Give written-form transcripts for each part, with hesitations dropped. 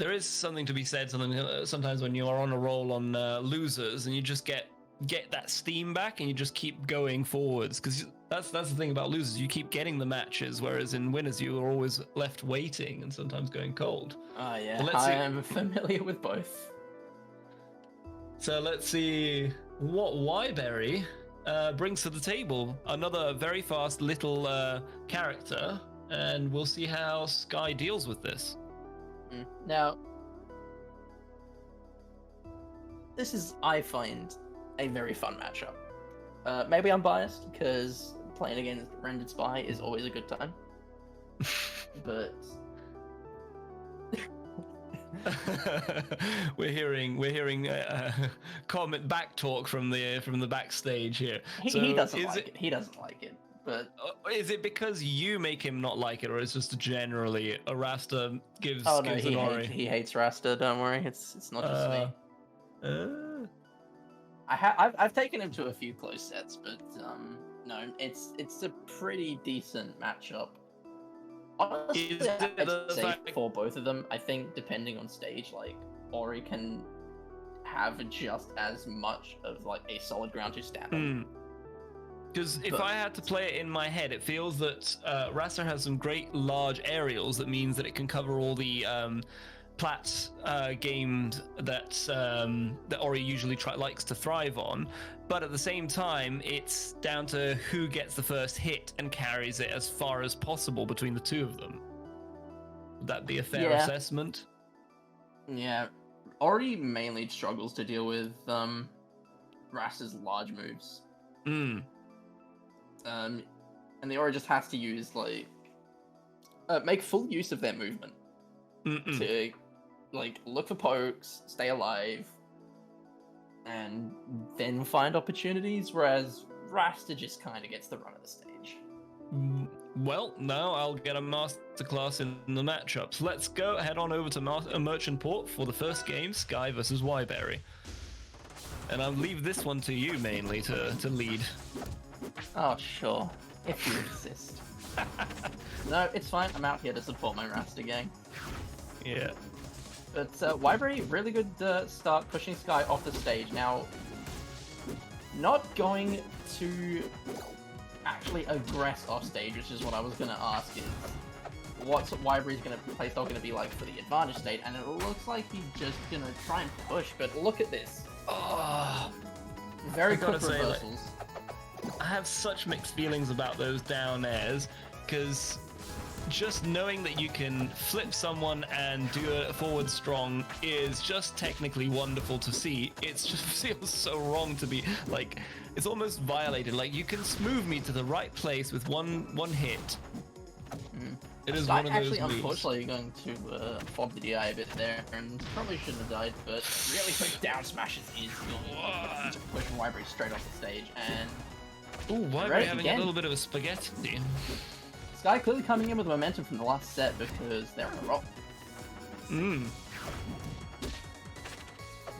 there is something to be said. Sometimes when you are on a roll on losers, and you just get that steam back, and you just keep going forwards. Because that's the thing about losers. You keep getting the matches, whereas in winners you are always left waiting and sometimes going cold. Oh yeah, I am familiar with both. So let's see what Yberrie brings to the table. Another very fast little character, and we'll see how Sky deals with this. Now, this is, I find, a very fun matchup. Maybe I'm biased, because playing against Rendered Spy is always a good time. But... we're hearing comment back talk from the backstage here. He doesn't like it. He doesn't like it. But is it because you make him not like it, or is it just generally a Rasta gives? Oh no, gives he hates Rasta. Don't worry, it's not just me. I've taken him to a few close sets, but no, it's a pretty decent matchup. Honestly, I'd say for both of them, I think depending on stage, like Ori can have just as much of like a solid ground to stand on. Because if I had to play it in my head, it feels that Rasta has some great large aerials. That means that it can cover all the plats games that Ori usually likes to thrive on. But at the same time, it's down to who gets the first hit and carries it as far as possible between the two of them. Would that be a fair assessment? Yeah. Ori mainly struggles to deal with Rasta's large moves. And the Ori just has to use, like, make full use of their movement. To, like, look for pokes, stay alive, and then find opportunities, whereas Rasta just kind of gets the run of the stage. Well, now I'll get a masterclass in the matchups. Let's go head on over to Merchant Port for the first game, Sky versus Yberrie. And I'll leave this one to you, mainly, to lead. Oh, sure. If you insist. No, it's fine. I'm out here to support my Rasta gang. Yeah. But Yberrie, really good start pushing Sky off the stage. Now, not going to actually aggress off stage, which is what I was going to ask, is what's Yberrie's playstyle going to be like for the advantage state? And it looks like he's just going to try and push, but look at this. Oh, very quick reversals. I have such mixed feelings about those down airs, because just knowing that you can flip someone and do a forward strong is just technically wonderful to see. It just feels so wrong to be, like, it's almost violated. Like, you can smooth me to the right place with one hit. It is one of those moves. Unfortunately, going to fob the DI a bit there, and probably shouldn't have died, but really quick down smashes is going to push Yberrie straight off the stage, and... Ooh, Yberrie having a little bit of a spaghetti. Sky clearly coming in with momentum from the last set because they're on a roll.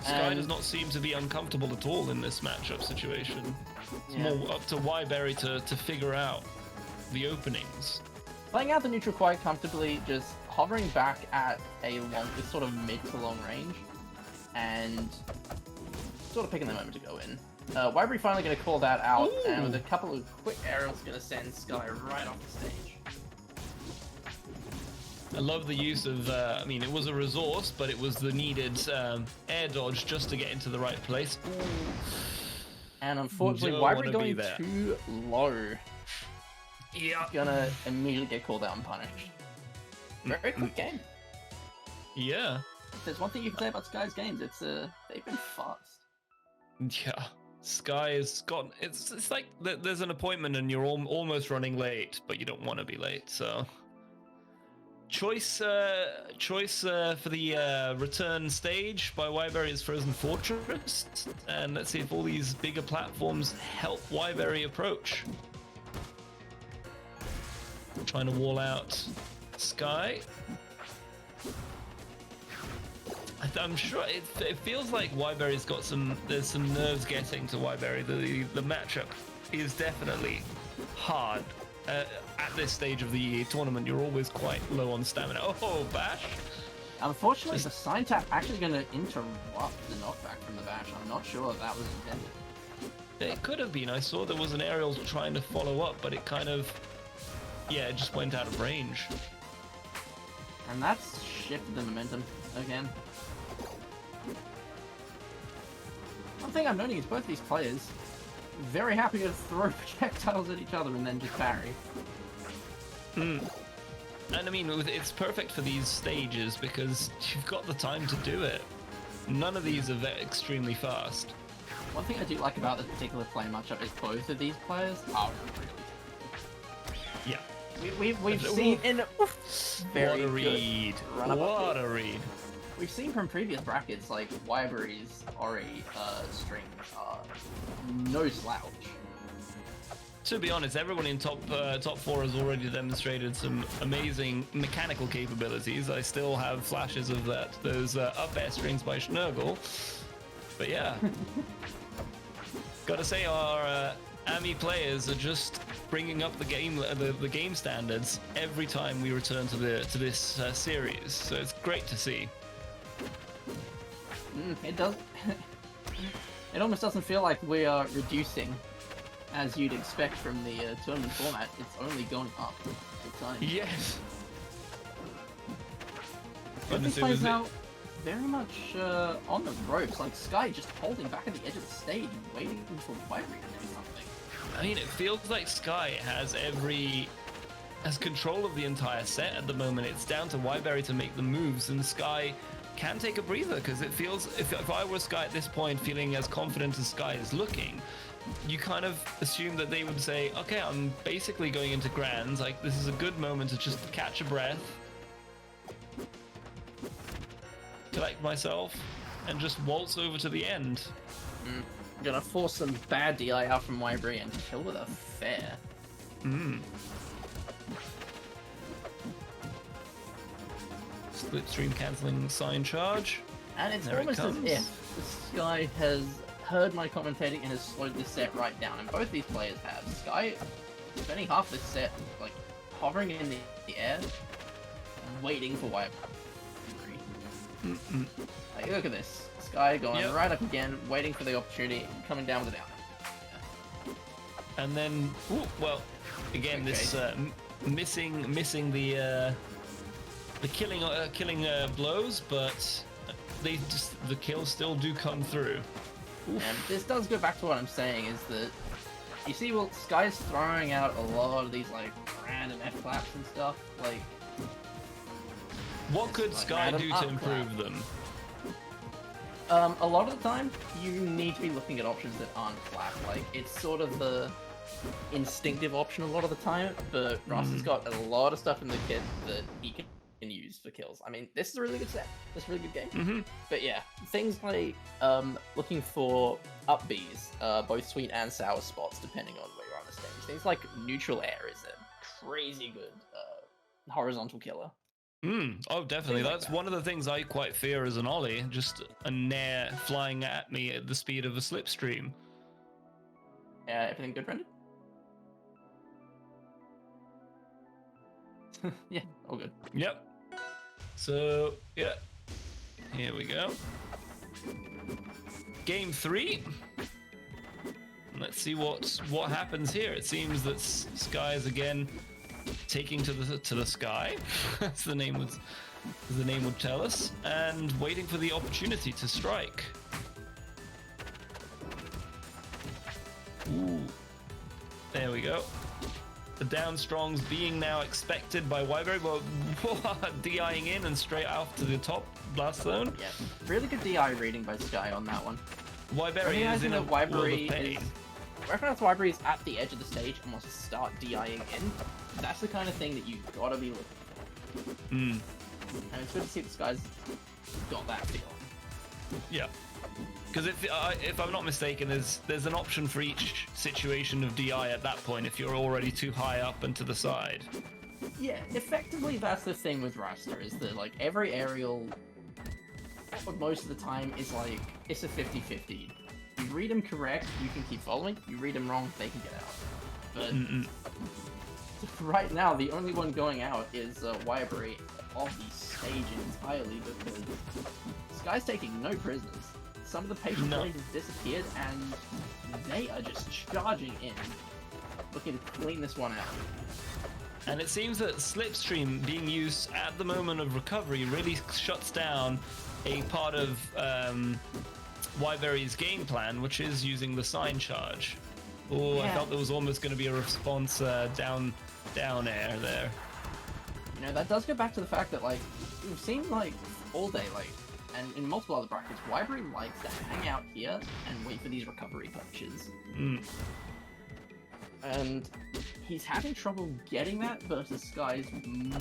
Sky does not seem to be uncomfortable at all in this matchup situation. It's more up to Yberrie to figure out the openings. Playing out the neutral quite comfortably, just hovering back at a this sort of mid to long range, and sort of picking the moment to go in. Yberrie finally going to call that out, and with a couple of quick arrows, going to send Sky right off the stage. I love the use of, I mean, it was a resource, but it was the needed air dodge just to get into the right place. Ooh. And unfortunately, Yberrie going too low. Yeah. Gonna immediately get called out and punished. Very quick game. Yeah. If there's one thing you can say about Sky's games, it's they've been fast. Yeah. Sky has got, it's like there's an appointment and you're almost running late, but you don't want to be late, so... Choice for the return stage by Yberrie is Frozen Fortress, and let's see if all these bigger platforms help Yberrie approach. Trying to wall out Sky. I'm sure it feels like Yberrie's got there's some nerves getting to Yberrie. The matchup is definitely hard. At this stage of the tournament, you're always quite low on stamina. Oh, bash! Unfortunately, the sign tap actually going to interrupt the knockback from the bash. I'm not sure if that was intended. It could have been. I saw there was an aerial trying to follow up, but it kind of, yeah, it just went out of range. And that's shifted the momentum again. One thing I'm noting is both these players very happy to throw projectiles at each other and then just parry. And I mean, it's perfect for these stages because you've got the time to do it. None of these are extremely fast. One thing I do like about this particular play matchup is both of these players are really Yeah. We've seen in very what a read. What a read. We've seen from previous brackets like Yberrie's Ori strings are no slouch. To be honest, everyone in top 4 has already demonstrated some amazing mechanical capabilities. I still have flashes of those up air strings by Schnurgle. But yeah. Gotta say, our Ami players are just bringing up the game standards every time we return to this series. So it's great to see. It does. It almost doesn't feel like we are reducing, as you'd expect from the tournament format. It's only going up all the time. Yes. This plays out very much on the ropes, like Sky just holding back at the edge of the stage, waiting for Yberrie to do something. I mean, it feels like Sky has control of the entire set at the moment. It's down to Yberrie to make the moves, and Sky can take a breather, because it feels, if I were Sky at this point feeling as confident as Sky is looking, you kind of assume that they would say, okay, I'm basically going into Grands, like this is a good moment to just catch a breath, collect myself, and just waltz over to the end. I'm gonna force some bad DI out from Yberrie and kill with a fair. Slipstream cancelling sign charge. And it's almost as if the Sky has heard my commentating and has slowed this set right down. And both these players have. Sky spending half this set like hovering in the air, waiting for Yberrie. Like, look at this. Sky going right up again, waiting for the opportunity, coming down with a down. And then, well, again, this missing the killing blows, but the kills still do come through. Oof. And this does go back to what I'm saying, is that you see, well, Sky's throwing out a lot of these like random F claps and stuff. Like, what could Sky do to improve them? A lot of the time, you need to be looking at options that aren't flat. Like, it's sort of the instinctive option a lot of the time, but Ross has got a lot of stuff in the kit that he can use for kills. I mean, this is a really good set. This is a really good game. But yeah, things like looking for up Bs, both sweet and sour spots, depending on where you're on the stage. Things like neutral air is a crazy good horizontal killer. Oh, definitely. That's one of the things I quite fear as an ollie, just a nair flying at me at the speed of a slipstream. Everything good, Brendan? Yeah, all good. Yep. So, yeah. Here we go. Game 3. Let's see what happens here. It seems that Sky is again taking to the sky, as the name would tell us, and waiting for the opportunity to strike. Ooh, there we go. The down strongs being now expected by Yberrie, but DIing in and straight out to the top blast zone. Yeah, really good DI reading by Sky on that one. Yberrie is in a world of pain. Recognize Yberrie is at the edge of the stage and wants to start DIing in. That's the kind of thing that you've got to be looking for. And it's good to see the Sky's got that feeling. Yeah. Because if I'm not mistaken, there's an option for each situation of DI at that point if you're already too high up and to the side. Yeah, effectively that's the thing with Raster, is that like every aerial, most of the time, is like, it's a 50-50. You read them correct, you can keep following. You read them wrong, they can get out. But right now, the only one going out is Yberrie of the stage entirely because Sky's taking no prisoners. Some of the patient players have disappeared, and they are just charging in, looking to clean this one out. And it seems that Slipstream being used at the moment of recovery really shuts down a part of Yberrie's game plan, which is using the sign charge. Oh, yeah. I thought there was almost going to be a response down air there. You know, that does go back to the fact that, like, we've seen, like, all day, like, and in multiple other brackets, Yberrie likes to hang out here and wait for these recovery punches. And he's having trouble getting that versus Sky's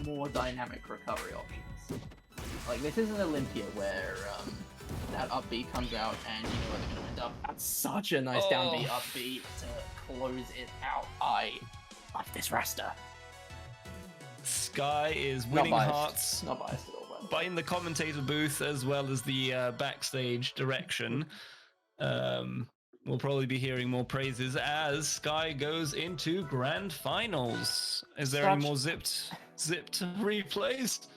more dynamic recovery options. Like, this isn't Olympia where that up B comes out and you know where they're going to end up. That's such a nice down B, up B to close it out. I love this raster. Sky is winning hearts. Not biased at all. By in the commentator booth as well as the backstage direction. We'll probably be hearing more praises as Sky goes into grand finals. Is there any more zipped replays?